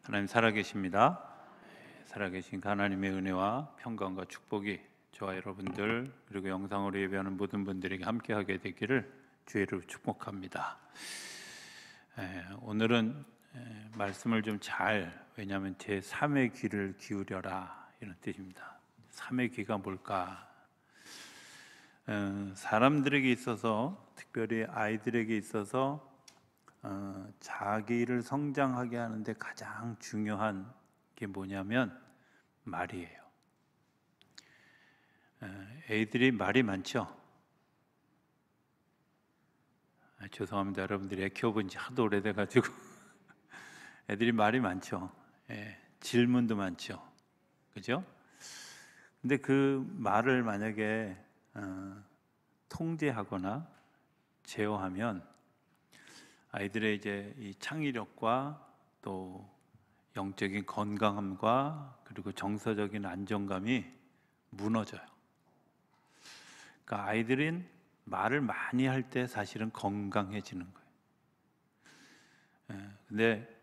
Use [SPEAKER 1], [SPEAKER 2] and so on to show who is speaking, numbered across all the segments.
[SPEAKER 1] 하나님 살아계십니다. 살아계신 하나님의 은혜와 평강과 축복이 저와 여러분들 그리고 영상으로 예배하는 모든 분들에게 함께하게 되기를 주의로 축복합니다. 오늘은 말씀을 좀 왜냐하면 제 3의 귀를 기울여라 이런 뜻입니다. 3의 귀가 뭘까? 사람들에게 있어서, 특별히 아이들에게 있어서 자기를 성장하게 하는데 가장 중요한 게 뭐냐면 말이에요. 애들이 말이 많죠. 죄송합니다. 여러분들이 애 키워본 지 하도 오래돼가지고 애들이 말이 많죠. 질문도 많죠. 그죠? 근데 그 말을 만약에 통제하거나 제어하면 아이들의 이제 이 창의력과 또 영적인 건강함과 그리고 정서적인 안정감이 무너져요. 그러니까 아이들은 말을 많이 할 때 사실은 건강해지는 거예요. 근데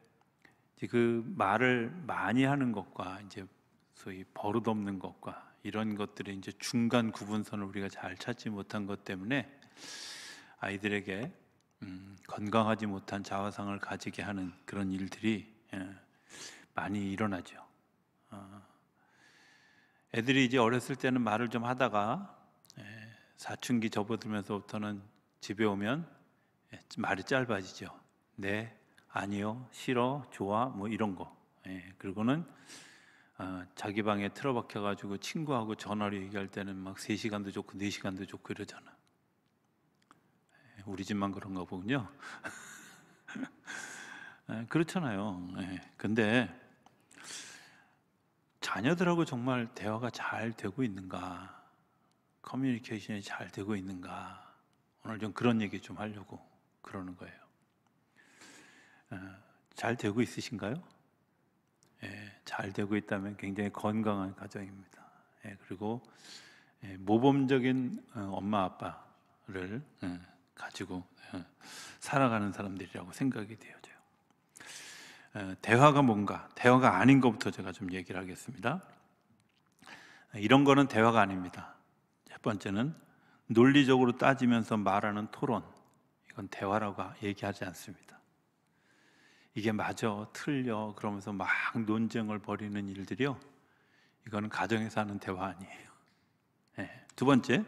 [SPEAKER 1] 이제 그 말을 많이 하는 것과 이제 소위 버릇없는 것과 이런 것들의 이제 중간 구분선을 우리가 잘 찾지 못한 것 때문에 아이들에게 건강하지 못한 자화상을 가지게 하는 그런 일들이 많이 일어나죠. 애들이 이제 어렸을 때는 말을 좀 하다가 사춘기 접어들면서부터는 집에 오면 말이 짧아지죠. 네, 아니요, 싫어, 좋아, 뭐 이런 거. 그리고는 자기 방에 틀어박혀가지고 친구하고 전화로 얘기할 때는 막 3시간도 좋고 4시간도 좋고 이러잖아. 우리 집만 그런가 보군요. 그렇잖아요. 근데 자녀들하고 정말 대화가 잘 되고 있는가, 커뮤니케이션이 잘 되고 있는가, 오늘 좀 그런 얘기 좀 하려고 그러는 거예요. 잘 되고 있으신가요? 잘 되고 있다면 굉장히 건강한 가정입니다. 그리고 모범적인 엄마 아빠를 가지고 살아가는 사람들이라고 생각이 되어져요. 대화가 뭔가, 대화가 아닌 것부터 제가 좀 얘기를 하겠습니다. 이런 거는 대화가 아닙니다. 첫 번째는 논리적으로 따지면서 말하는 토론. 이건 대화라고 얘기하지 않습니다. 이게 맞아, 틀려 그러면서 막 논쟁을 벌이는 일들이요, 이거는 가정에서 하는 대화 아니에요. 두 번째,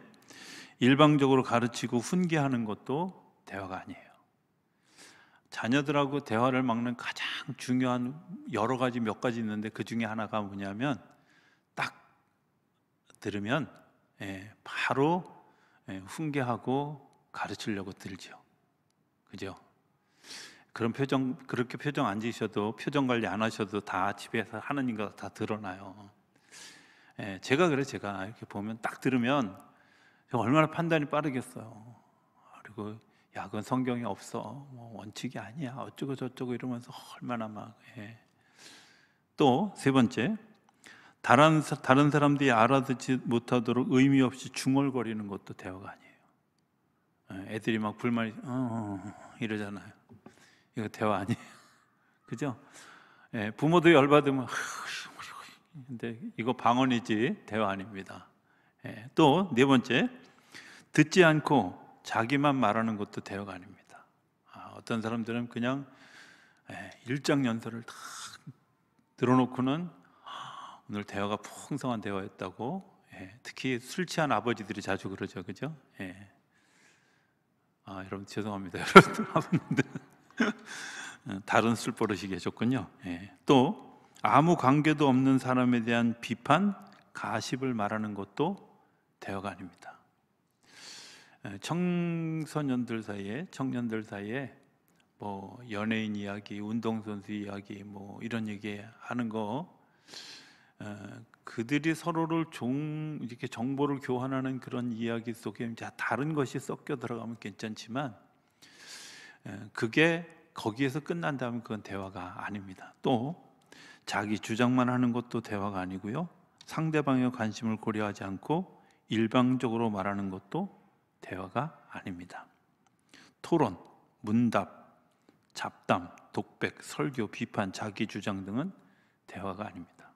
[SPEAKER 1] 일방적으로 가르치고 훈계하는 것도 대화가 아니에요. 자녀들하고 대화를 막는 가장 중요한 여러 가지 몇 가지 있는데 그 중에 하나가 뭐냐면 딱 들으면 바로 훈계하고 가르치려고 들죠. 그죠? 그렇게 표정 안 지으셔도, 표정 관리 안 하셔도 다 집에서 하는 거 다 드러나요. 제가 이렇게 보면 딱 들으면 얼마나 판단이 빠르겠어요. 그리고 야, 그건 성경에 없어, 뭐 원칙이 아니야, 어쩌고 저쩌고 이러면서 얼마나 막. 또 세 번째, 다른 사람들이 알아듣지 못하도록 의미 없이 중얼거리는 것도 대화가 아니에요. 애들이 막 불만이 이러잖아요. 이거 대화 아니에요. 그죠? 부모도 열받으면 근데 이거 방언이지 대화 아닙니다. 또 네 번째, 듣지 않고 자기만 말하는 것도 대화가 아닙니다. 어떤 사람들은 그냥 일장연설을 다 들어놓고는 오늘 대화가 풍성한 대화였다고. 특히 술 취한 아버지들이 자주 그러죠. 그죠? 여러분 죄송합니다. 여러분들 다른 술버릇이 계셨군요. 또 아무 관계도 없는 사람에 대한 비판, 가십을 말하는 것도 대화가 아닙니다. 청년들 사이에 뭐 연예인 이야기, 운동선수 이야기, 뭐 이런 얘기 하는 거, 그들이 서로를 이렇게 정보를 교환하는 그런 이야기 속에 다른 것이 섞여 들어가면 괜찮지만 그게 거기에서 끝난다면 그건 대화가 아닙니다. 또 자기 주장만 하는 것도 대화가 아니고요, 상대방의 관심을 고려하지 않고 일방적으로 말하는 것도 대화가 아닙니다. 토론, 문답, 잡담, 독백, 설교, 비판, 자기 주장 등은 대화가 아닙니다.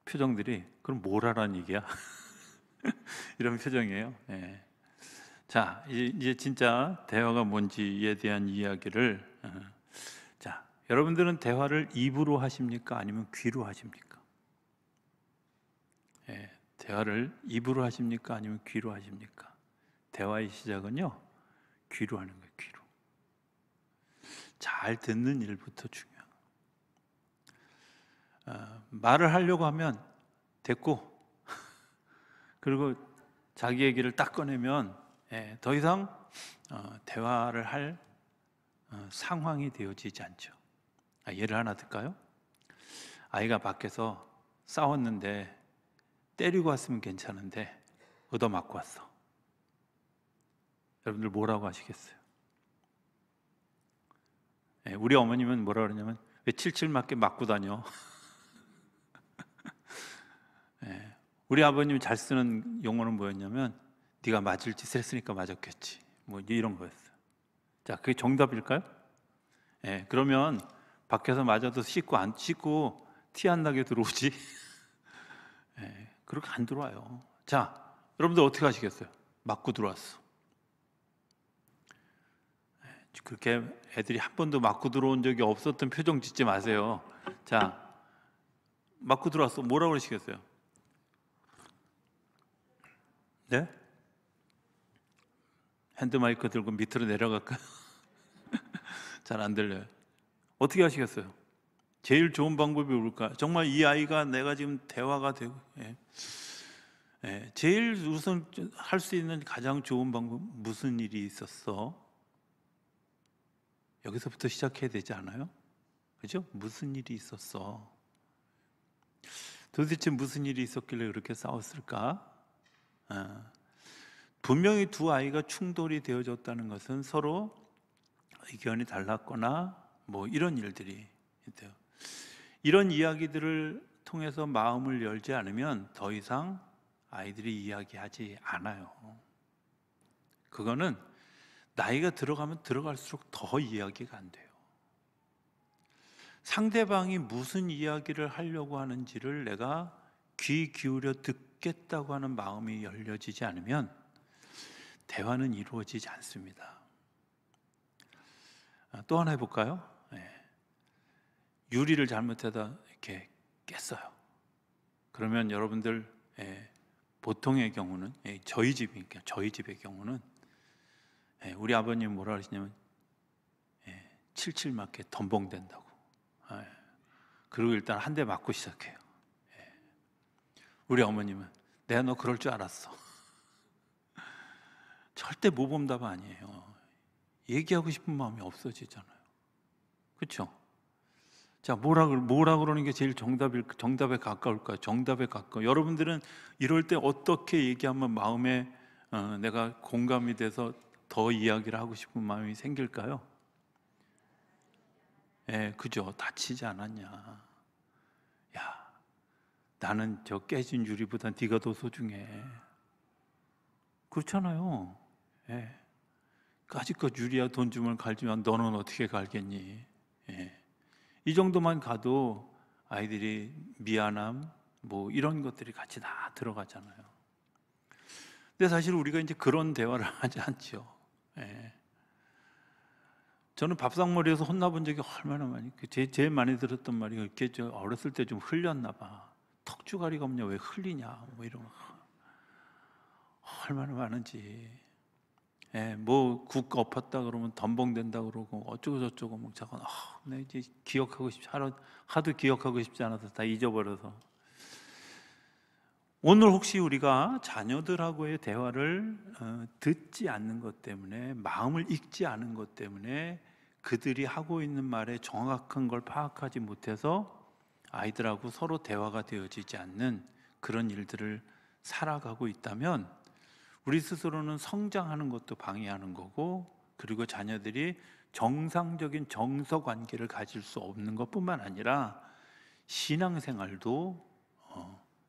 [SPEAKER 1] 표정들이 그럼 뭘 하라는 얘기야? 이런 표정이에요. 예. 자, 이제 진짜 대화가 뭔지에 대한 이야기를 자, 여러분들은 대화를 입으로 하십니까? 아니면 귀로 하십니까? 예, 대화를 입으로 하십니까? 아니면 귀로 하십니까? 대화의 시작은요, 귀로 하는 거예요. 귀로. 잘 듣는 일부터 중요해요. 말을 하려고 하면 됐고, 그리고 자기 얘기를 딱 꺼내면 더 이상 대화를 할 상황이 되어지지 않죠. 예를 하나 들까요? 아이가 밖에서 싸웠는데 때리고 왔으면 괜찮은데 얻어맞고 왔어. 여러분들 뭐라고 하시겠어요? 우리 어머님은 뭐라 그러냐면 왜 칠칠 맞게 맞고 다녀? 우리 아버님이 잘 쓰는 용어는 뭐였냐면 네가 맞을 짓을 했으니까 맞았겠지. 뭐 이런 거였어요. 자, 그게 정답일까요? 그러면 밖에서 맞아도 씻고 티 안 나게 들어오지. 그렇게 안 들어와요. 자, 여러분들 어떻게 하시겠어요? 맞고 들어왔어. 그렇게 애들이 한 번도 맞고 들어온 적이 없었던 표정 짓지 마세요. 자, 맞고 들어왔어. 뭐라고 그러시겠어요? 네? 핸드마이크 들고 밑으로 내려갈까요? 잘 안 들려요. 어떻게 하시겠어요? 제일 좋은 방법이 뭘까? 정말 이 아이가 내가 지금 대화가 되고, 제일 우선 할 수 있는 가장 좋은 방법, 무슨 일이 있었어? 여기서부터 시작해야 되지 않아요? 그죠? 무슨 일이 있었어? 도대체 무슨 일이 있었길래 그렇게 싸웠을까? 분명히 두 아이가 충돌이 되어졌다는 것은 서로 의견이 달랐거나 뭐 이런 일들이 있대요. 이런 이야기들을 통해서 마음을 열지 않으면 더 이상 아이들이 이야기하지 않아요. 그거는 나이가 들어가면 들어갈수록 더 이야기가 안 돼요. 상대방이 무슨 이야기를 하려고 하는지를 내가 귀 기울여 듣겠다고 하는 마음이 열려지지 않으면 대화는 이루어지지 않습니다. 또 하나 해볼까요? 유리를 잘못하다 이렇게 깼어요. 그러면 여러분들 보통의 경우는 저희 집의 경우는 우리 아버님 뭐라 그러시냐면 칠칠 맞게 덤벙댄다고. 그리고 일단 한 대 맞고 시작해요. 우리 어머님은 내가 너 그럴 줄 알았어. 절대 모범답 아니에요. 얘기하고 싶은 마음이 없어지잖아요. 그렇죠? 자, 뭐라 그러는 게 제일 정답에 가까울까요? 정답에 가까워. 여러분들은 이럴 때 어떻게 얘기하면 마음에 내가 공감이 돼서 더 이야기를 하고 싶은 마음이 생길까요? 그죠? 다치지 않았냐? 야, 나는 저 깨진 유리보다 네가 더 소중해. 그렇잖아요. 까짓것 유리야 돈 주면 갈지만 너는 어떻게 갈겠니? 이 정도만 가도 아이들이 미안함 뭐 이런 것들이 같이 다 들어가잖아요. 근데 사실 우리가 이제 그런 대화를 하지 않죠. 저는 밥상머리에서 혼나본 적이 얼마나 많이, 제일 많이 들었던 말이 이렇게 저 어렸을 때 좀 흘렸나 봐. 턱주가리가 없냐 왜 흘리냐 뭐 이런 거 얼마나 많은지. 뭐 국 엎었다 그러면 덤벙된다 그러고 어쩌고 저쩌고 뭐 자꾸 내 이제 기억하고 싶지 하도 기억하고 싶지 않아서 다 잊어버려서. 오늘 혹시 우리가 자녀들하고의 대화를 듣지 않는 것 때문에 마음을 읽지 않은 것 때문에 그들이 하고 있는 말에 정확한 걸 파악하지 못해서 아이들하고 서로 대화가 되어지지 않는 그런 일들을 살아가고 있다면 우리 스스로는 성장하는 것도 방해하는 거고, 그리고 자녀들이 정상적인 정서 관계를 가질 수 없는 것뿐만 아니라 신앙생활도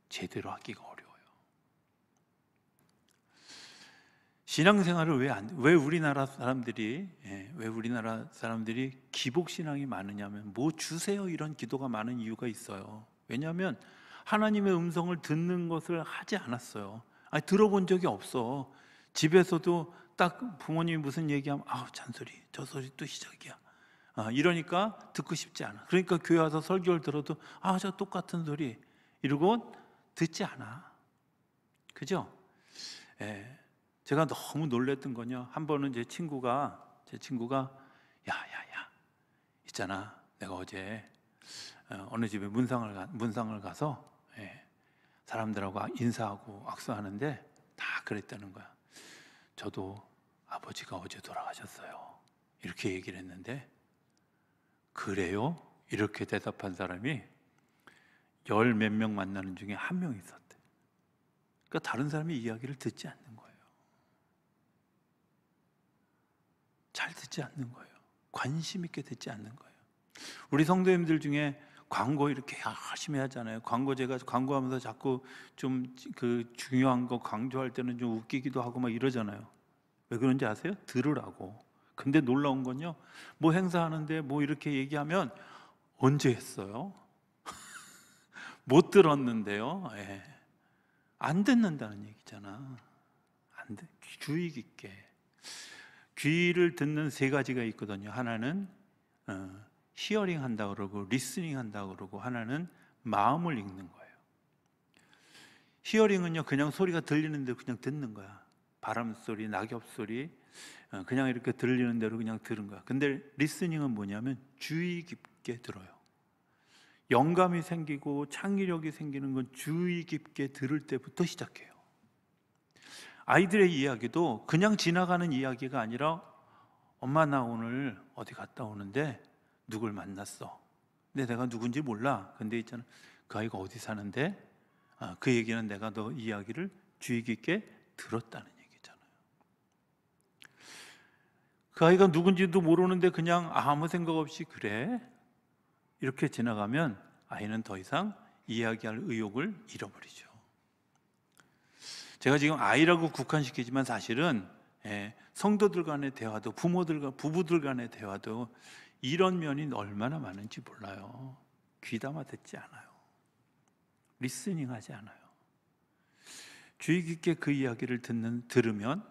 [SPEAKER 1] 제대로 하기가 어려워요. 신앙생활을 왜 우리나라 사람들이 기복 신앙이 많으냐면 뭐 주세요 이런 기도가 많은 이유가 있어요. 왜냐하면 하나님의 음성을 듣는 것을 하지 않았어요. 아니, 들어본 적이 없어. 집에서도 딱 부모님이 무슨 얘기하면 아우 잔소리, 저 소리 또 시작이야. 이러니까 듣고 싶지 않아. 그러니까 교회 와서 설교를 들어도 저 똑같은 소리 이러고 듣지 않아. 그죠? 예. 제가 너무 놀랬던 건요, 한 번은 제 친구가 야야야 있잖아, 내가 어제 어느 집에 문상을 가서 사람들하고 인사하고 악수하는데 다 그랬다는 거야. 저도 아버지가 어제 돌아가셨어요 이렇게 얘기를 했는데, 그래요? 이렇게 대답한 사람이 열 몇 명 만나는 중에 한 명 있었대. 그러니까 다른 사람의 이야기를 듣지 않는 거예요. 잘 듣지 않는 거예요. 관심 있게 듣지 않는 거예요. 우리 성도님들 중에 광고 이렇게 열심히 하잖아요. 제가 광고하면서 자꾸 좀 그 중요한 거 강조할 때는 좀 웃기기도 하고 막 이러잖아요. 왜 그런지 아세요? 들으라고. 근데 놀라운 건요, 뭐 행사하는데 뭐 이렇게 얘기하면 언제 했어요? 못 들었는데요. 안 듣는다는 얘기잖아. 주의 깊게. 귀를 듣는 세 가지가 있거든요. 하나는 히어링 한다고 그러고 리스닝 한다고 그러고, 하나는 마음을 읽는 거예요. 히어링은요, 그냥 소리가 들리는 대로 그냥 듣는 거야. 바람 소리, 낙엽 소리, 그냥 이렇게 들리는 대로 그냥 들은 거야. 근데 리스닝은 뭐냐면 주의 깊게 들어요. 영감이 생기고 창의력이 생기는 건 주의 깊게 들을 때부터 시작해요. 아이들의 이야기도 그냥 지나가는 이야기가 아니라, 엄마 나 오늘 어디 갔다 오는데 누굴 만났어. 근데 내가 누군지 몰라. 근데 있잖아, 그 아이가 어디 사는데 그 얘기는 내가 너 이야기를 주의 깊게 들었다는 얘기잖아요. 그 아이가 누군지도 모르는데 그냥 아무 생각 없이 그래 이렇게 지나가면 아이는 더 이상 이야기할 의욕을 잃어버리죠. 제가 지금 아이라고 국한시키지만 사실은 성도들 간의 대화도, 부부들 간의 대화도 이런 면이 얼마나 많은지 몰라요. 귀담아 듣지 않아요. 리스닝 하지 않아요. 주의 깊게 그 이야기를 들으면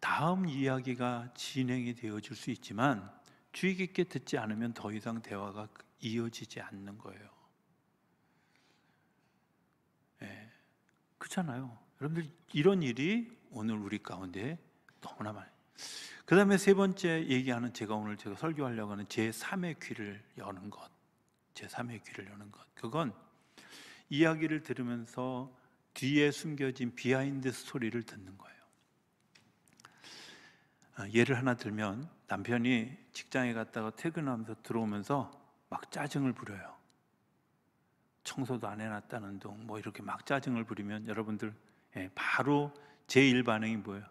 [SPEAKER 1] 다음 이야기가 진행이 되어질 수 있지만, 주의 깊게 듣지 않으면 더 이상 대화가 이어지지 않는 거예요. 그렇잖아요. 여러분들, 이런 일이 오늘 우리 가운데 너무나 많아요. 그 다음에 세 번째 얘기하는, 제가 설교하려고 하는 제3의 귀를 여는 것. 제3의 귀를 여는 것. 그건 이야기를 들으면서 뒤에 숨겨진 비하인드 스토리를 듣는 거예요. 예를 하나 들면, 남편이 직장에 갔다가 퇴근하면서 들어오면서 막 짜증을 부려요. 청소도 안 해놨다는 둥 뭐 이렇게 막 짜증을 부리면 여러분들 바로 제1 반응이 뭐예요?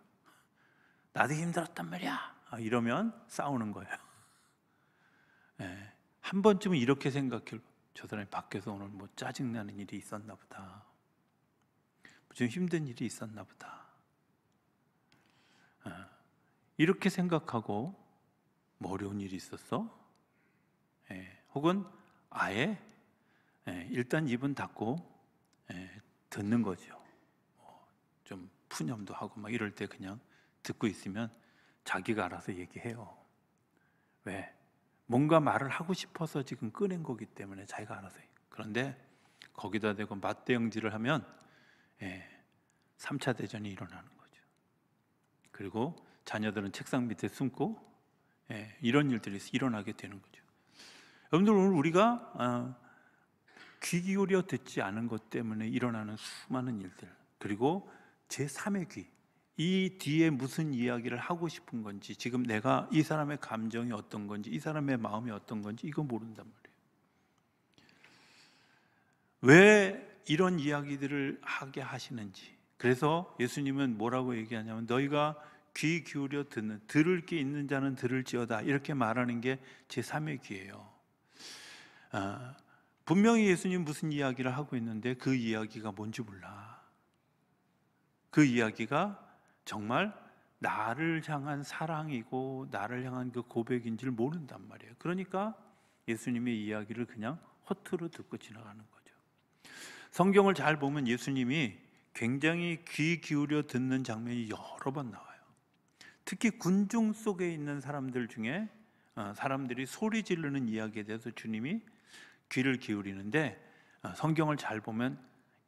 [SPEAKER 1] 나도 힘들었단 말이야. 이러면 싸우는 거예요. 한 번쯤은 이렇게 생각해요. 저 사람이 밖에서 오늘 뭐 짜증나는 일이 있었나 보다. 좀 힘든 일이 있었나 보다. 이렇게 생각하고, 뭐 어려운 일이 있었어? 혹은 아예 일단 입은 닫고 듣는 거죠. 좀 푸념도 하고 막 이럴 때 그냥 듣고 있으면 자기가 알아서 얘기해요. 왜? 뭔가 말을 하고 싶어서 지금 꺼낸 거기 때문에 자기가 알아서 해요. 그런데 거기다 대고 맞대응질을 하면 3차 대전이 일어나는 거죠. 그리고 자녀들은 책상 밑에 숨고 이런 일들이 일어나게 되는 거죠. 여러분들, 오늘 우리가 귀 기울여 듣지 않은 것 때문에 일어나는 수많은 일들, 그리고 제3의 귀, 이 뒤에 무슨 이야기를 하고 싶은 건지, 지금 내가 이 사람의 감정이 어떤 건지, 이 사람의 마음이 어떤 건지 이거 모른단 말이에요. 왜 이런 이야기들을 하게 하시는지. 그래서 예수님은 뭐라고 얘기하냐면, 너희가 귀 기울여 들을 게 있는 자는 들을지어다, 이렇게 말하는 게 제3의 귀예요. 분명히 예수님 무슨 이야기를 하고 있는데 그 이야기가 뭔지 몰라. 그 이야기가 정말 나를 향한 사랑이고 나를 향한 그 고백인 줄 모른단 말이에요. 그러니까 예수님의 이야기를 그냥 허투루 듣고 지나가는 거죠. 성경을 잘 보면 예수님이 굉장히 귀 기울여 듣는 장면이 여러 번 나와요. 특히 군중 속에 있는 사람들 중에 사람들이 소리 지르는 이야기에 대해서 주님이 귀를 기울이는데, 성경을 잘 보면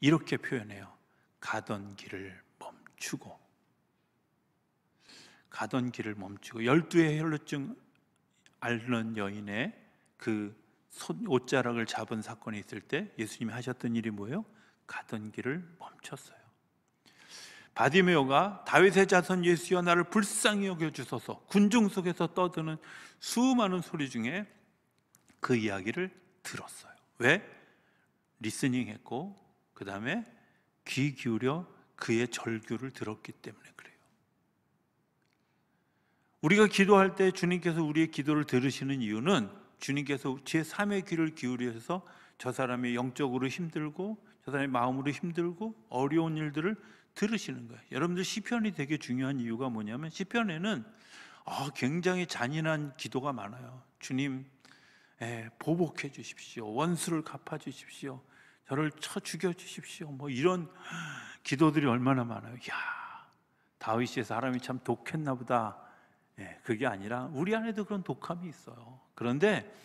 [SPEAKER 1] 이렇게 표현해요. 가던 길을 멈추고, 가던 길을 멈추고. 12의 혈루증 앓는 여인의 그 옷자락을 잡은 사건이 있을 때 예수님이 하셨던 일이 뭐예요? 가던 길을 멈췄어요. 바디메오가 다윗의 자손 예수여 나를 불쌍히 여겨주소서, 군중 속에서 떠드는 수많은 소리 중에 그 이야기를 들었어요. 왜? 리스닝했고 그 다음에 귀 기울여 그의 절규를 들었기 때문에 그래요. 우리가 기도할 때 주님께서 우리의 기도를 들으시는 이유는 주님께서 제3의 귀를 기울여서 저 사람이 영적으로 힘들고 저 사람이 마음으로 힘들고 어려운 일들을 들으시는 거예요. 여러분들 시편이 되게 중요한 이유가 뭐냐면, 시편에는 굉장히 잔인한 기도가 많아요. 주님, 보복해 주십시오. 원수를 갚아 주십시오. 저를 쳐 죽여 주십시오. 뭐 이런 기도들이 얼마나 많아요. 야, 다윗이 사람이 참 독했나 보다. 그게 아니라 우리 안에도 그런 독함이 있어요. 그런데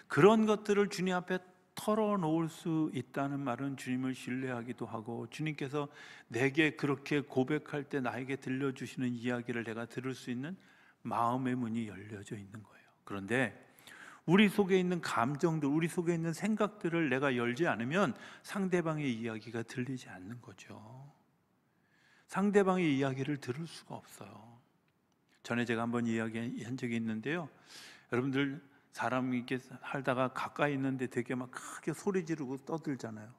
[SPEAKER 1] 그런 것들을 주님 앞에 털어놓을 수 있다는 말은 주님을 신뢰하기도 하고, 주님께서 내게 그렇게 고백할 때 나에게 들려주시는 이야기를 내가 들을 수 있는 마음의 문이 열려져 있는 거예요. 그런데 우리 속에 있는 감정들, 우리 속에 있는 생각들을 내가 열지 않으면 상대방의 이야기가 들리지 않는 거죠. 상대방의 이야기를 들을 수가 없어요. 전에 제가 한번 이야기한 적이 있는데요, 여러분들 사람이 이렇게 살다가 가까이 있는데 되게 막 크게 소리 지르고 떠들잖아요.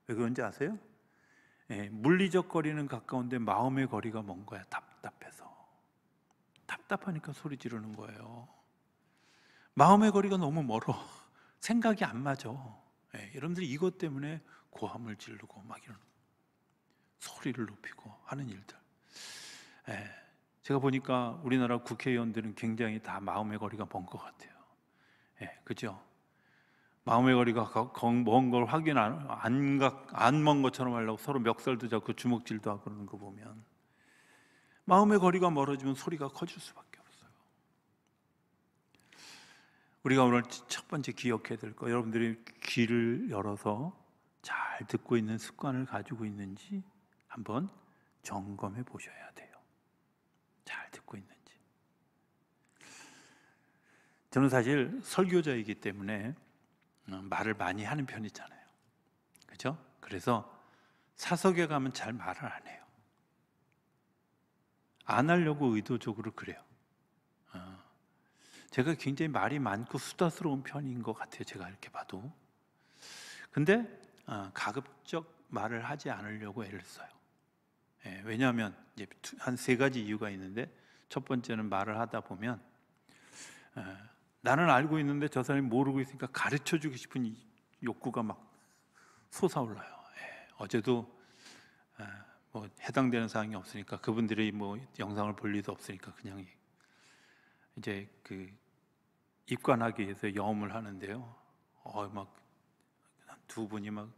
[SPEAKER 1] 왜 그런지 아세요? 물리적 거리는 가까운데 마음의 거리가 먼 거야. 답답해서. 답답하니까 소리 지르는 거예요. 마음의 거리가 너무 멀어. 생각이 안 맞아. 여러분들이 이것 때문에 고함을 지르고 막 이런 소리를 높이고 하는 일들. 제가 보니까 우리나라 국회의원들은 굉장히 다 마음의 거리가 먼 것 같아요. 그죠? 마음의 거리가 먼 걸 확인 안 먼 것처럼 하려고 서로 멱살도 잡고 주먹질도 하고 그러는 거 보면, 마음의 거리가 멀어지면 소리가 커질 수밖에 없어요. 우리가 오늘 첫 번째 기억해야 될 거, 여러분들이 귀를 열어서 잘 듣고 있는 습관을 가지고 있는지 한번 점검해 보셔야 돼요. 잘 듣고 있는지. 저는 사실 설교자이기 때문에 말을 많이 하는 편이잖아요. 그렇죠? 그래서 사석에 가면 잘 말을 안 해요. 안 하려고 의도적으로 그래요. 제가 굉장히 말이 많고 수다스러운 편인 것 같아요. 제가 이렇게 봐도. 근데 가급적 말을 하지 않으려고 애를 써요. 왜냐하면 이제 한 3가지 이유가 있는데, 첫 번째는 말을 하다 보면 나는 알고 있는데 저 사람이 모르고 있으니까 가르쳐주고 싶은 이 욕구가 막 솟아올라요. 어제도 뭐 해당되는 사항이 없으니까, 그분들이 뭐 영상을 볼 리도 없으니까 그냥 이제 그 입관하기 위해서 영업을 하는데요. 막 두 분이 막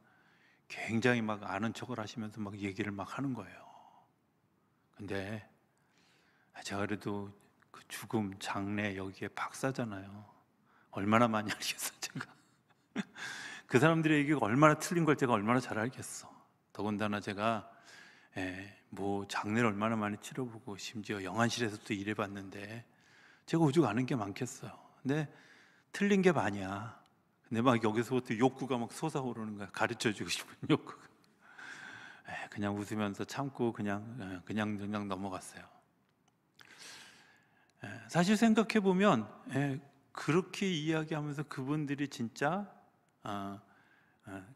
[SPEAKER 1] 굉장히 막 아는 척을 하시면서 막 얘기를 막 하는 거예요. 근데 제가 그래도 그 죽음, 장례 여기에 박사잖아요. 얼마나 많이 알겠어 제가. 그 사람들의 얘기가 얼마나 틀린 걸 제가 얼마나 잘 알겠어. 더군다나 제가 뭐 장례를 얼마나 많이 치러보고 심지어 영안실에서 또 일해봤는데 제가 오죽 아는 게 많겠어요. 근데 틀린 게 반이야. 근데 막 여기서부터 욕구가 막 솟아오르는 거야. 가르쳐주고 싶은 욕구가. 그냥 웃으면서 참고 그냥 넘어갔어요. 사실 생각해 보면 그렇게 이야기하면서 그분들이 진짜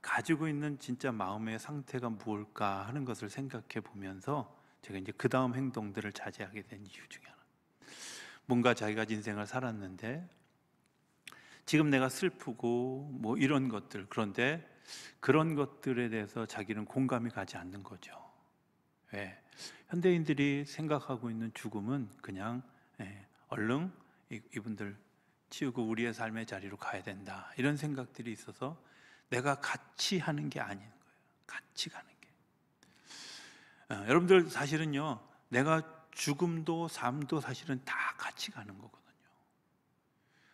[SPEAKER 1] 가지고 있는 진짜 마음의 상태가 무엇일까 하는 것을 생각해 보면서 제가 이제 그 다음 행동들을 자제하게 된 이유 중에 하나. 뭔가 자기가 인생을 살았는데 지금 내가 슬프고 뭐 이런 것들, 그런데 그런 것들에 대해서 자기는 공감이 가지 않는 거죠. 왜? 현대인들이 생각하고 있는 죽음은 그냥 얼른 이분들 치우고 우리의 삶의 자리로 가야 된다, 이런 생각들이 있어서 내가 같이 하는 게 아닌 거예요. 같이 가는 게. 여러분들 사실은요, 내가 죽음도 삶도 사실은 다 같이 가는 거거든요.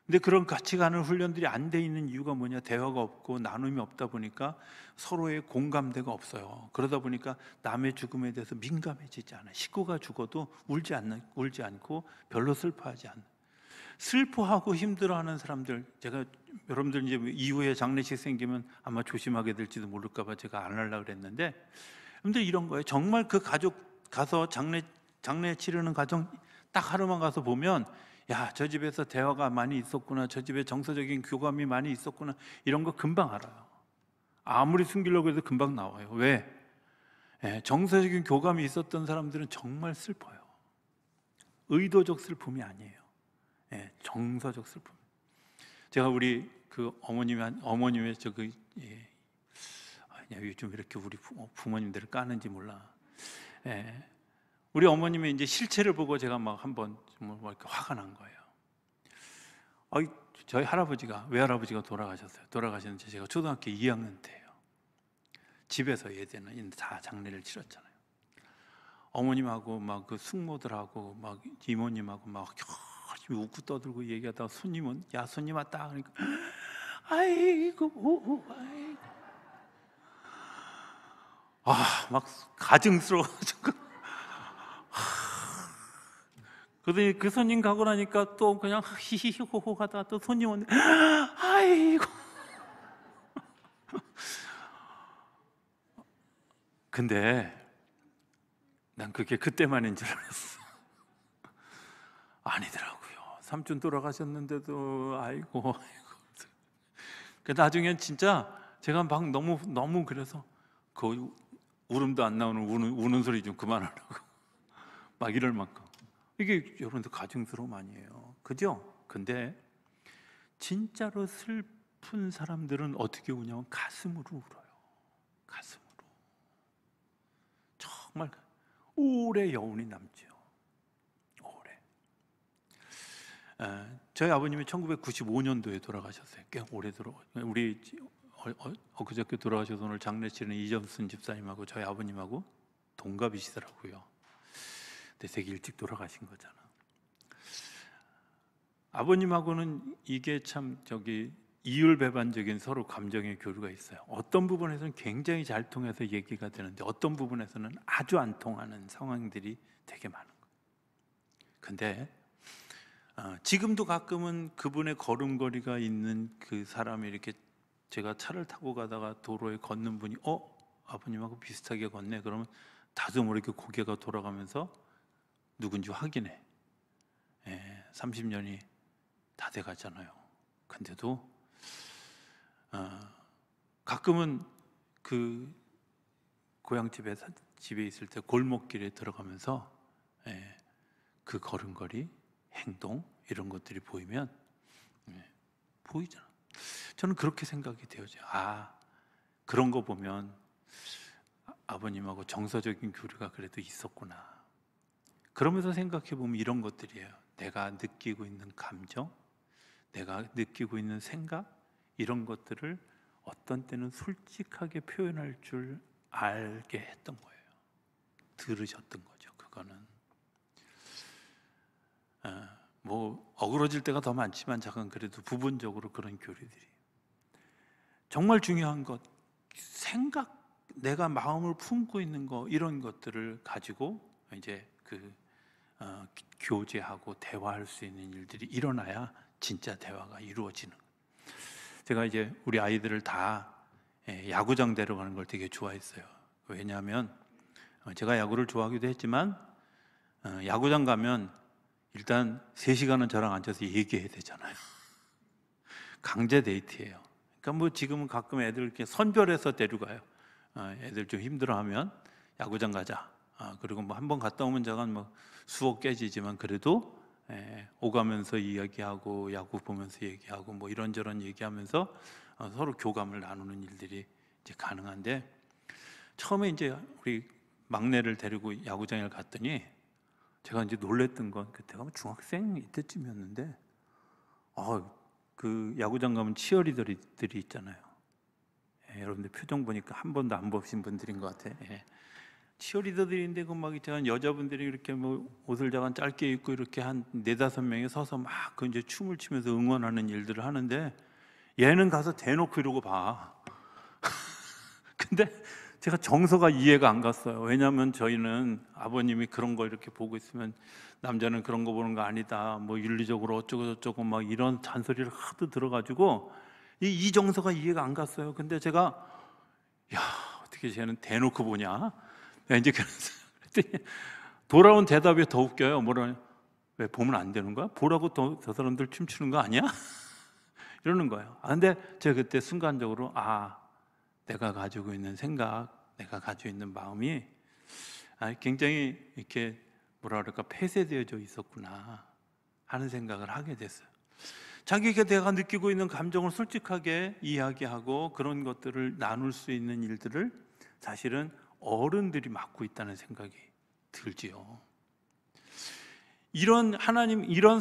[SPEAKER 1] 근데 그런 같이 가는 훈련들이 안 돼 있는 이유가 뭐냐? 대화가 없고 나눔이 없다 보니까 서로의 공감대가 없어요. 그러다 보니까 남의 죽음에 대해서 민감해지지 않아요. 식구가 죽어도 울지 않고 별로 슬퍼하지 않아요. 슬퍼하고 힘들어하는 사람들, 제가 여러분들 이제 이후에 장례식 생기면 아마 조심하게 될지도 모를까 봐 제가 안 하려고 그랬는데, 여러분들 이런 거예요. 정말 그 가족 가서 장례 치르는 가정 딱 하루만 가서 보면, 야, 저 집에서 대화가 많이 있었구나, 저 집에 정서적인 교감이 많이 있었구나, 이런 거 금방 알아요. 아무리 숨기려고 해도 금방 나와요. 왜? 정서적인 교감이 있었던 사람들은 정말 슬퍼요. 의도적 슬픔이 아니에요. 정서적 슬픔. 제가 우리 그 어머님의 요즘 이렇게 우리 부모님들을 까는지 몰라. 우리 어머님의 이제 실체를 보고 제가 막 한번 뭐 이렇게 화가 난 거예요. 저희 외할아버지가 돌아가셨어요. 돌아가셨는데 제가 초등학교 2학년 때예요. 집에서 예전에 다 장례를 치렀잖아요. 어머님하고 막 그 숙모들하고 막 이모님하고 막 열심히 웃고 떠들고 얘기하다가 손님은, 야, 손님 왔다 그러니까 아이고 막 가증스러워가지고 그러더니 그 손님 가고 나니까 또 그냥 히히호호 하다가 또 손님 오는데 아이고. 근데 난 그게 그때만인 줄 알았어. 아니더라고요. 삼촌 돌아가셨는데도 아이고. 그 나중엔 진짜 제가 막 너무 그래서 그 울음도 안 나오는 우는 소리 좀 그만하라고 막 이럴 만큼. 이게 여러분들 가증스러움 아니에요, 그죠? 근데 진짜로 슬픈 사람들은 어떻게 우냐면 가슴으로 울어요. 가슴으로. 정말 오래 여운이 남죠. 오래. 저희 아버님이 1995년도에 돌아가셨어요. 꽤 오래 우리 엊그저께 돌아가셔서 오늘 장례 치르는 이점순 집사님하고 저희 아버님하고 동갑이시더라고요. 근데 되게 일찍 돌아가신 거잖아. 아버님하고는 이게 참 이율배반적인 서로 감정의 교류가 있어요. 어떤 부분에서는 굉장히 잘 통해서 얘기가 되는데 어떤 부분에서는 아주 안 통하는 상황들이 되게 많은 거예요. 근데 지금도 가끔은 그분의 걸음걸이가 있는 그 사람이 이렇게, 제가 차를 타고 가다가 도로에 걷는 분이 아버님하고 비슷하게 걷네, 그러면 다소 이렇게 고개가 돌아가면서 누군지 확인해. 30년이 다 돼가잖아요. 근데도 가끔은 그 고향집에 있을 때 골목길에 들어가면서 그 걸음걸이, 행동 이런 것들이 보이면 보이잖아. 저는 그렇게 생각이 되어져요. 그런 거 보면 아버님하고 정서적인 교류가 그래도 있었구나. 그러면서 생각해 보면 이런 것들이에요. 내가 느끼고 있는 감정, 내가 느끼고 있는 생각, 이런 것들을 어떤 때는 솔직하게 표현할 줄 알게 했던 거예요. 들으셨던 거죠. 그거는 뭐 어그러질 때가 더 많지만 잠깐 그래도 부분적으로 그런 교류들이 정말 중요한 것, 생각, 내가 마음을 품고 있는 거, 이런 것들을 가지고 이제 교제하고 대화할 수 있는 일들이 일어나야 진짜 대화가 이루어지는. 제가 이제 우리 아이들을 다 야구장 데려가는 걸 되게 좋아했어요. 왜냐하면 제가 야구를 좋아하기도 했지만 야구장 가면 일단 3시간은 저랑 앉아서 얘기해야 되잖아요. 강제 데이트예요. 그러니까 뭐 지금은 가끔 애들 이렇게 선별해서 데려가요. 애들 좀 힘들어하면 야구장 가자. 그리고 뭐 한번 갔다 오면 제가 뭐 수억 깨지지만 그래도 오가면서 이야기하고 야구 보면서 얘기하고 뭐 이런저런 얘기하면서 서로 교감을 나누는 일들이 이제 가능한데, 처음에 이제 우리 막내를 데리고 야구장에 갔더니 제가 이제 놀랬던 건 그때가 중학생 이때쯤이었는데 그 야구장 가면 치어리더들이 있잖아요. 여러분들 표정 보니까 한 번도 안 보신 분들인 것 같아. 치어리더들인데 그 막 있잖아, 여자분들이 이렇게 뭐 옷을 잠깐 짧게 입고 이렇게 한 4-5명이 서서 막 그 이제 춤을 추면서 응원하는 일들을 하는데 얘는 가서 대놓고 이러고 봐. 근데 제가 정서가 이해가 안 갔어요. 왜냐하면 저희는 아버님이 그런 거 이렇게 보고 있으면 남자는 그런 거 보는 거 아니다, 뭐 윤리적으로 어쩌고 저쩌고 막 이런 잔소리를 하도 들어가지고 이 정서가 이해가 안 갔어요. 근데 제가 야, 어떻게 쟤는 대놓고 보냐? 이제 그랬더니 돌아온 대답이 더 웃겨요. 뭐라, 왜 보면 안 되는 거야? 보라고 저 사람들 춤추는 거 아니야? 이러는 거예요. 근데 제가 그때 순간적으로 내가 가지고 있는 생각, 내가 가지고 있는 마음이 굉장히 이렇게 뭐라 그럴까, 폐쇄되어져 있었구나 하는 생각을 하게 됐어요. 자기가 내가 느끼고 있는 감정을 솔직하게 이야기하고 그런 것들을 나눌 수 있는 일들을 사실은 어른들이 맡고 있다는 생각이 들지요. 이런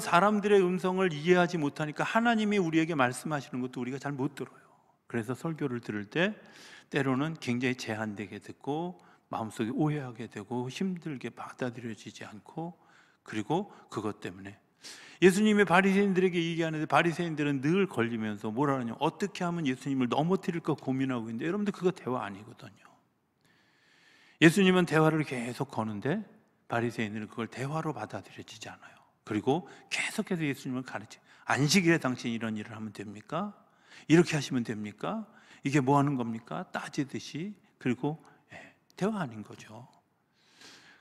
[SPEAKER 1] 사람들의 음성을 이해하지 못하니까 하나님이 우리에게 말씀하시는 것도 우리가 잘 못 들어요. 그래서 설교를 들을 때 때로는 굉장히 제한되게 듣고 마음속에 오해하게 되고 힘들게 받아들여지지 않고, 그리고 그것 때문에 예수님이 바리새인들에게 얘기하는데 바리새인들은 늘 걸리면서 뭐라 하냐면 어떻게 하면 예수님을 넘어뜨릴까 고민하고 있는데, 여러분들 그거 대화 아니거든요. 예수님은 대화를 계속 거는데 바리새인들은 그걸 대화로 받아들여지지 않아요. 그리고 계속해서 예수님을 가르쳐, 안식일에 당신 이런 일을 하면 됩니까? 이렇게 하시면 됩니까? 이게 뭐 하는 겁니까? 따지듯이. 그리고 대화 아닌 거죠.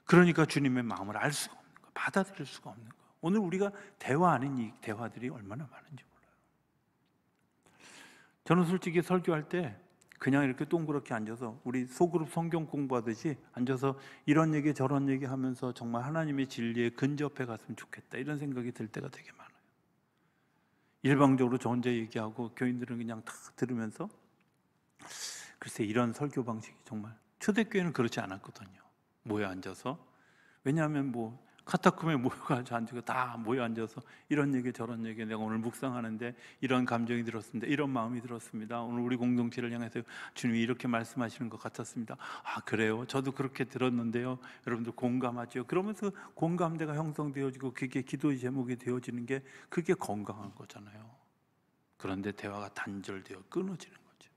[SPEAKER 1] 그러니까 주님의 마음을 알 수가 없는 거예요. 받아들일 수가 없는 거예요. 오늘 우리가 대화 아닌 이 대화들이 얼마나 많은지 몰라요. 저는 솔직히 설교할 때 그냥 이렇게 동그랗게 앉아서 우리 소그룹 성경 공부하듯이 앉아서 이런 얘기 저런 얘기 하면서 정말 하나님의 진리에 근접해 갔으면 좋겠다, 이런 생각이 들 때가 되게 많아요. 일방적으로 저 혼자 얘기하고 교인들은 그냥 다 들으면서, 글쎄 이런 설교 방식이 정말 초대교회는 그렇지 않았거든요. 모여 앉아서, 왜냐하면 뭐 카타콤에 모여가지고 앉고 다 모여 앉아서 이런 얘기 저런 얘기, 내가 오늘 묵상하는데 이런 감정이 들었습니다, 이런 마음이 들었습니다, 오늘 우리 공동체를 향해서 주님이 이렇게 말씀하시는 것 같았습니다. 그래요? 저도 그렇게 들었는데요. 여러분들 공감하죠? 그러면서 공감대가 형성되어지고 그게 기도의 제목이 되어지는 게, 그게 건강한 거잖아요. 그런데 대화가 단절되어 끊어지는 거죠.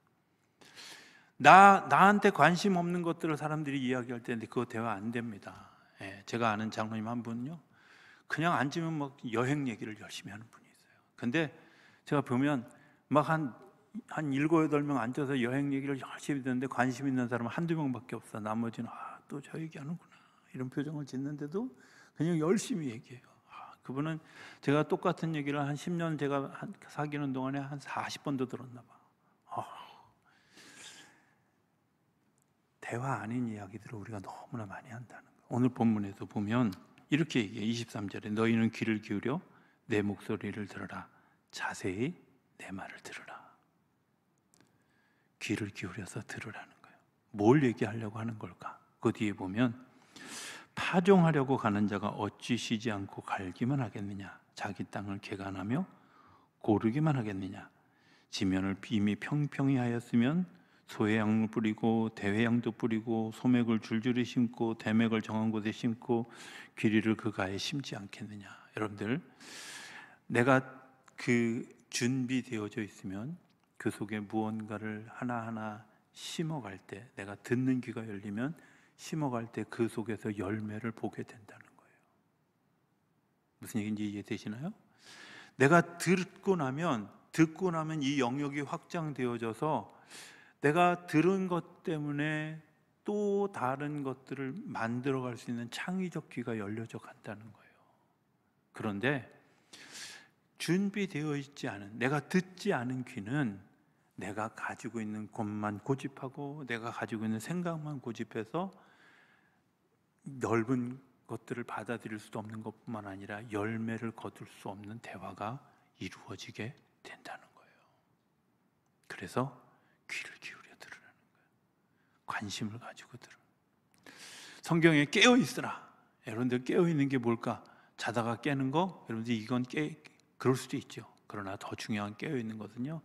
[SPEAKER 1] 나한테 관심 없는 것들을 사람들이 이야기할 때인데 그거 대화 안 됩니다. 제가 아는 장로님 한 분은요, 그냥 앉으면 막 여행 얘기를 열심히 하는 분이 있어요. 근데 제가 보면 막 한 7-8명 앉아서 여행 얘기를 열심히 듣는데 관심 있는 사람은 1-2명밖에 없어. 나머지는 또 저 얘기하는구나 이런 표정을 짓는데도 그냥 열심히 얘기해요. 그분은 제가 똑같은 얘기를 한 10년 제가 사귀는 동안에 한 40번도 들었나 봐. 대화 아닌 이야기들을 우리가 너무나 많이 한다는 거예요. 오늘 본문에도 보면 이렇게 얘기해요. 23절에 너희는 귀를 기울여 내 목소리를 들어라, 자세히 내 말을 들으라. 귀를 기울여서 들으라는 거예요. 뭘 얘기하려고 하는 걸까? 그 뒤에 보면 파종하려고 가는 자가 어찌 쉬지 않고 갈기만 하겠느냐? 자기 땅을 개간하며 고르기만 하겠느냐? 지면을 이미 평평히 하였으면 소해양을 뿌리고 대회양도 뿌리고 소맥을 줄줄이 심고 대맥을 정한 곳에 심고 귀리를 그 가에 심지 않겠느냐? 여러분들, 내가 그 준비되어져 있으면 그 속에 무언가를 하나하나 심어갈 때, 내가 듣는 귀가 열리면 심어갈 때 그 속에서 열매를 보게 된다는 거예요. 무슨 얘기인지 이해되시나요? 내가 듣고 나면 이 영역이 확장되어져서 내가 들은 것 때문에 또 다른 것들을 만들어갈 수 있는 창의적 귀가 열려져 간다는 거예요. 그런데 준비되어 있지 않은, 내가 듣지 않은 귀는 내가 가지고 있는 것만 고집하고 내가 가지고 있는 생각만 고집해서 넓은 것들을 받아들일 수도 없는 것뿐만 아니라 열매를 거둘 수 없는 대화가 이루어지게 된다는 거예요. 그래서 귀를 기울여 들으라는 거예요. 관심을 가지고 들으라. 성경에 깨어 있으라. 여러분들 깨어 있는 게 뭘까? 자다가 깨는 거, 여러분들 이건 그럴 수도 있죠. 그러나 더 중요한 깨어 있는 것은요,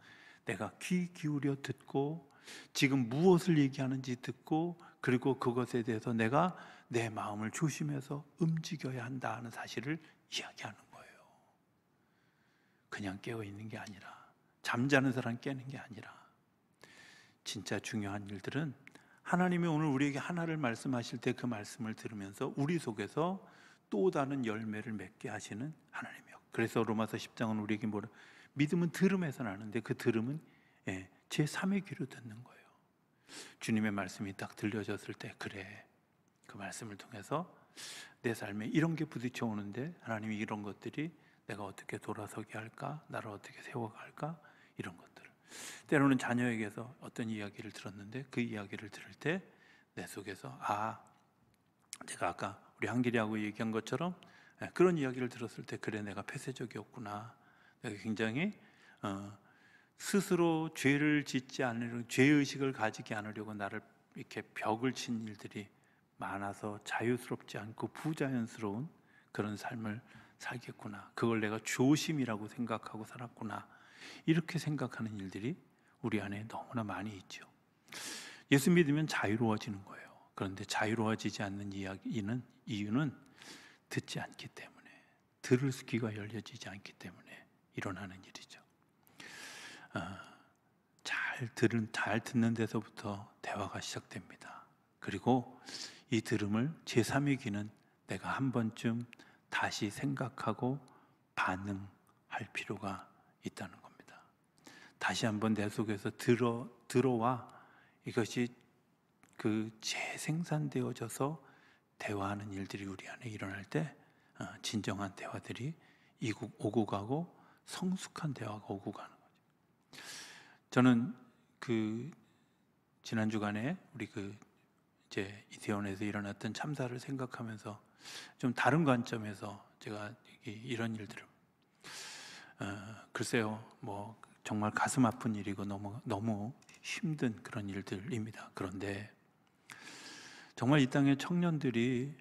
[SPEAKER 1] 내가 귀 기울여 듣고 지금 무엇을 얘기하는지 듣고, 그리고 그것에 대해서 내가 내 마음을 조심해서 움직여야 한다 하는 사실을 이야기하는 거예요. 그냥 깨어 있는 게 아니라, 잠자는 사람 깨는 게 아니라, 진짜 중요한 일들은 하나님이 오늘 우리에게 하나를 말씀하실 때 그 말씀을 들으면서 우리 속에서 또 다른 열매를 맺게 하시는 하나님이요. 그래서 로마서 10장은 우리에게 뭐라, 믿음은 들음에서 나는데 그 들음은 제3의 귀로 듣는 거예요. 주님의 말씀이 딱 들려졌을 때, 그래, 그 말씀을 통해서 내 삶에 이런 게 부딪혀 오는데 하나님이 이런 것들이 내가 어떻게 돌아서게 할까, 나를 어떻게 세워갈까, 이런 것들을, 때로는 자녀에게서 어떤 이야기를 들었는데 그 이야기를 들을 때 내 속에서 내가 아까 우리 한길이하고 얘기한 것처럼 그런 이야기를 들었을 때, 그래, 내가 폐쇄적이었구나, 내가 굉장히 스스로 죄를 짓지 않으려고, 죄의식을 가지지 않으려고 나를 이렇게 벽을 친 일들이 많아서 자유스럽지 않고 부자연스러운 그런 삶을 살겠구나, 그걸 내가 조심이라고 생각하고 살았구나, 이렇게 생각하는 일들이 우리 안에 너무나 많이 있죠. 예수 믿으면 자유로워지는 거예요. 그런데 자유로워지지 않는 이유는 듣지 않기 때문에, 들을 귀가 열려지지 않기 때문에 일어나는 일이죠. 잘 듣는 데서부터 대화가 시작됩니다. 그리고 이 들음을 제3의 귀는 내가 한 번쯤 다시 생각하고 반응할 필요가 있다는 겁니다. 다시 한번 내 속에서 들어와 이것이 재생산되어져서 대화하는 일들이 우리 안에 일어날 때 진정한 대화들이 오고 가고 성숙한 대화가 오고 가는 거죠. 저는 지난 주간에 우리 이제 이태원에서 일어났던 참사를 생각하면서 좀 다른 관점에서 제가 이런 일들을 글쎄요, 뭐 정말 가슴 아픈 일이고 너무 힘든 그런 일들입니다. 그런데 정말 이 땅의 청년들이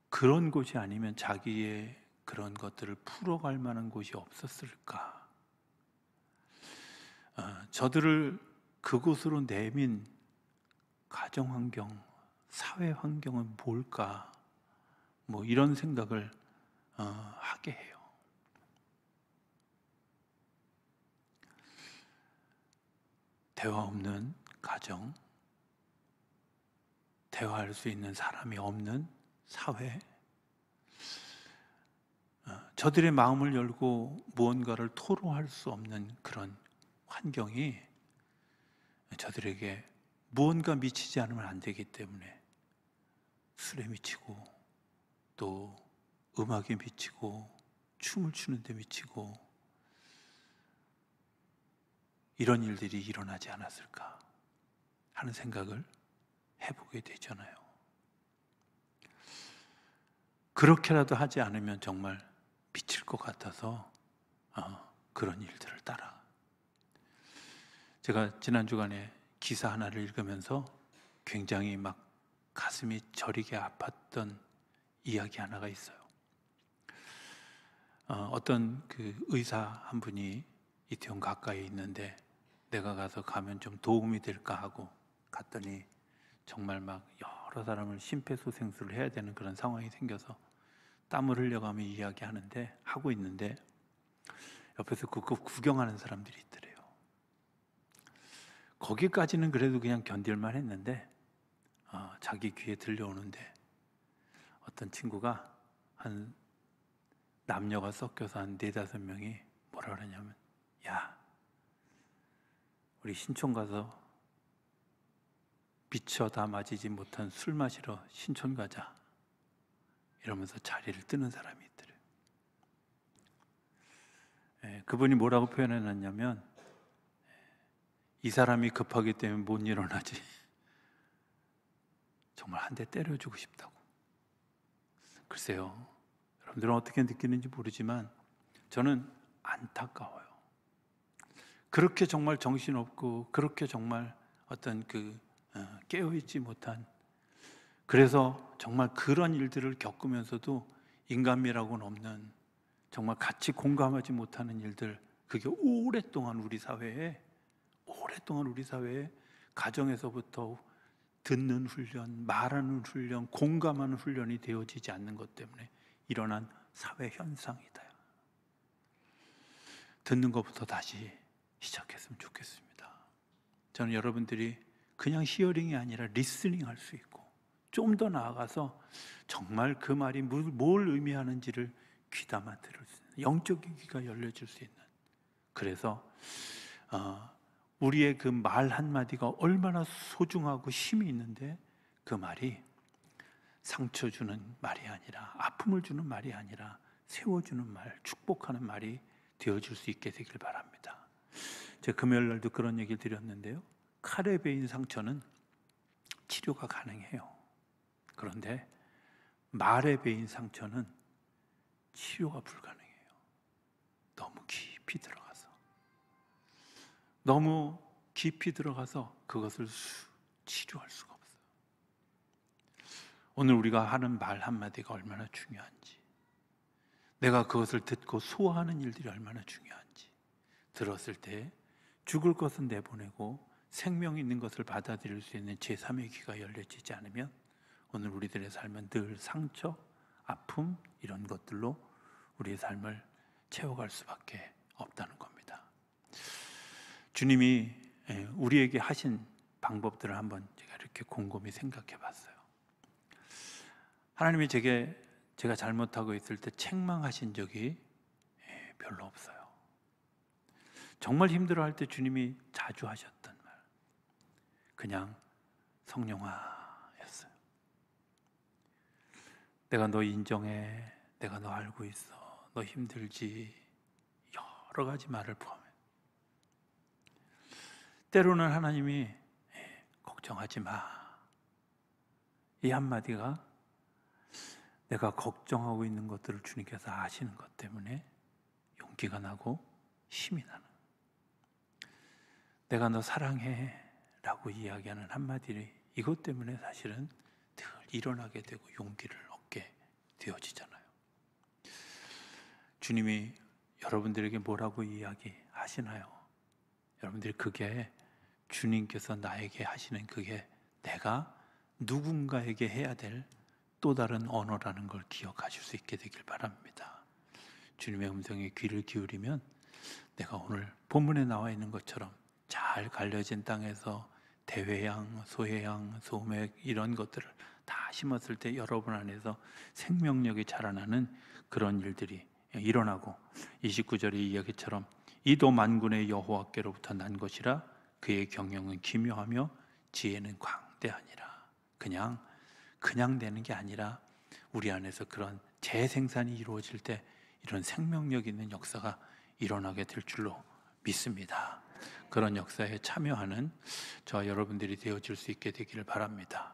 [SPEAKER 1] 그런 곳이 아니면 자기의 그런 것들을 풀어갈 만한 곳이 없었을까? 저들을 그곳으로 내민 가정환경, 사회환경은 뭘까? 뭐 이런 생각을 하게 해요. 대화 없는 가정, 대화할 수 있는 사람이 없는 사회, 저들의 마음을 열고 무언가를 토로할 수 없는 그런 환경이 저들에게 무언가 미치지 않으면 안 되기 때문에 술에 미치고, 또 음악에 미치고, 춤을 추는데 미치고, 이런 일들이 일어나지 않았을까 하는 생각을 해보게 되잖아요. 그렇게라도 하지 않으면 정말 미칠 것 같아서 그런 일들을 따라. 제가 지난 주간에 기사 하나를 읽으면서 굉장히 막 가슴이 저리게 아팠던 이야기 하나가 있어요. 어떤 의사 한 분이 이태원 가까이에 있는데 내가 가면 좀 도움이 될까 하고 갔더니 정말 막 여러 사람을 심폐소생술을 해야 되는 그런 상황이 생겨서 땀을 흘려가며 하고 있는데 옆에서 그거 구경하는 사람들이 있더래요. 거기까지는 그래도 그냥 견딜만 했는데 자기 귀에 들려오는데 어떤 친구가 한 남녀가 섞여서 한 4-5명이 뭐라 그러냐면, 야, 우리 신촌 가서 미쳐 다 마시지 못한 술 마시러 신촌 가자, 이러면서 자리를 뜨는 사람이 있더래요. 그분이 뭐라고 표현해놨냐면, 이 사람이 급하기 때문에 못 일어나지, 정말 한 대 때려주고 싶다고. 글쎄요, 여러분들은 어떻게 느끼는지 모르지만 저는 안타까워요. 그렇게 정말 정신없고, 그렇게 정말 어떤 깨어있지 못한, 그래서 정말 그런 일들을 겪으면서도 인간미라고는 없는, 정말 같이 공감하지 못하는 일들, 그게 오랫동안 우리 사회에 가정에서부터 듣는 훈련, 말하는 훈련, 공감하는 훈련이 되어지지 않는 것 때문에 일어난 사회 현상이다. 듣는 것부터 다시 시작했으면 좋겠습니다. 저는 여러분들이 그냥 히어링이 아니라 리스닝 할 수 있고, 좀 더 나아가서 정말 그 말이 뭘 의미하는지를 귀담아 들을 수 있는, 영적인 귀가 열려질 수 있는, 그래서 우리의 그 말 한마디가 얼마나 소중하고 힘이 있는데, 그 말이 상처 주는 말이 아니라, 아픔을 주는 말이 아니라 세워주는 말, 축복하는 말이 되어줄 수 있게 되길 바랍니다. 제가 금요일 날도 그런 얘기를 드렸는데요, 칼에 베인 상처는 치료가 가능해요. 그런데 말에 베인 상처는 치료가 불가능해요. 너무 깊이 들어가서 그것을 치료할 수가 없어요. 오늘 우리가 하는 말 한마디가 얼마나 중요한지, 내가 그것을 듣고 소화하는 일들이 얼마나 중요한지, 들었을 때 죽을 것은 내보내고 생명 있는 것을 받아들일 수 있는 제3의 귀가 열려지지 않으면 오늘 우리들의 삶은 늘 상처, 아픔, 이런 것들로 우리의 삶을 채워갈 수밖에 없다는 겁니다. 주님이 우리에게 하신 방법들을 한번 제가 이렇게 곰곰이 생각해 봤어요. 하나님이 제가 잘못하고 있을 때 책망하신 적이 별로 없어요. 정말 힘들어할 때 주님이 자주 하셨던 말, 그냥 성령아였어요. 내가 너 인정해, 내가 너 알고 있어, 너 힘들지, 여러 가지 말을 포함해. 때로는 하나님이 걱정하지 마, 이 한마디가 내가 걱정하고 있는 것들을 주님께서 아시는 것 때문에 용기가 나고 힘이 나는, 내가 너 사랑해 라고 이야기하는 한마디, 이것 때문에 사실은 늘 일어나게 되고 용기를 얻게 되어지잖아요. 주님이 여러분들에게 뭐라고 이야기하시나요? 여러분들이 그게 주님께서 나에게 하시는, 그게 내가 누군가에게 해야 될 또 다른 언어라는 걸 기억하실 수 있게 되길 바랍니다. 주님의 음성에 귀를 기울이면 내가 오늘 본문에 나와 있는 것처럼 잘 갈려진 땅에서 대회양, 소해양, 소맥 이런 것들을 다 심었을 때 여러분 안에서 생명력이 자라나는 그런 일들이 일어나고, 29절의 이야기처럼 이도 만군의 여호와께로부터 난 것이라 그의 경영은 기묘하며 지혜는 광대하니라. 그냥 되는 게 아니라 우리 안에서 그런 재생산이 이루어질 때 이런 생명력 있는 역사가 일어나게 될 줄로 믿습니다. 그런 역사에 참여하는 저와 여러분들이 되어질 수 있게 되기를 바랍니다.